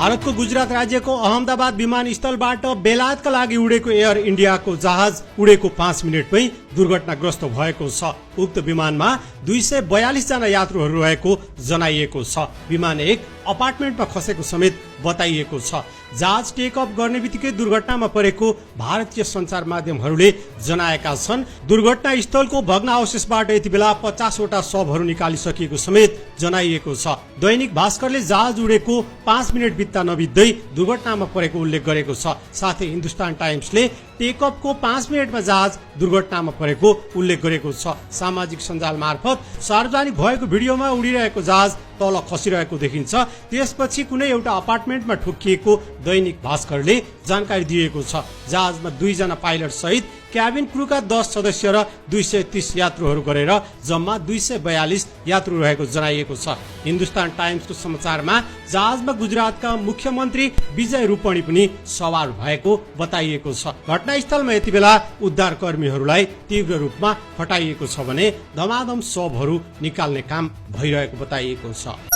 भारतको गुजरात राज्यको अहमदाबाद विमानस्थलबाट बेलायतका लागि उडेको एयर इन्डियाको जहाज उडेको 5 मिनेटमै दुर्घटनाग्रस्त भएको छ। उक्त विमानमा 242 जना यात्रुहरू रहेको जनाइएको छ। विमान एक अपार्टमेन्टमा खसेको समेत बताइएको छ। जहाज टेक अफ गर्ने बित्तिकै दुर्घटनामा परेको भारतीय सञ्चार माध्यमहरूले जनाएका छन्। दुर्घटना स्थलको भग्नावशेषबाट यति बेला 50 वटा शवहरू निकालिसकिएको समेत जनाइएको छ। दैनिक भास्करले जहाज उडेको 5 मिनेट बित्दा नबित्दै दुर्घटनामा परेको उल्लेख गरेको छ। साथै हिन्दुस्तान टाइम्सले टेक अफको 5 मिनेटमा जहाज दुर्घटनामा परेको उल्लेख गरेको छ। सामाजिक सञ्जाल मार्फत सार्वजनिक भएको भिडियोमा उडिरहेको जहाज तल खसिरहेको देखिन्छ। त्यसपछि कुनै एउटा अपार्टमेन्टमा ठोकिएको दैनिक भास्करले जानकारी दिएको छ। जहाजमा 2 जना पाइलट सहित क्याबिन क्रूका 10 सदस्य र 230 यात्रुहरू गरेर जम्मा 242 यात्रु रहेको जनाइएको छ। हिन्दुस्तान टाइम्सको समाचारमा जहाजमा गुजरातका मुख्यमन्त्री विजय रूपणी पनि सवार भएको बताइएको छ। घटनास्थलमा यति बेला उद्धार कर्मीहरूलाई तीव्र रूपमा हटाइएको छ भने धमाधम शवहरू निकाल्ने काम भइरहेको बताइएको छ।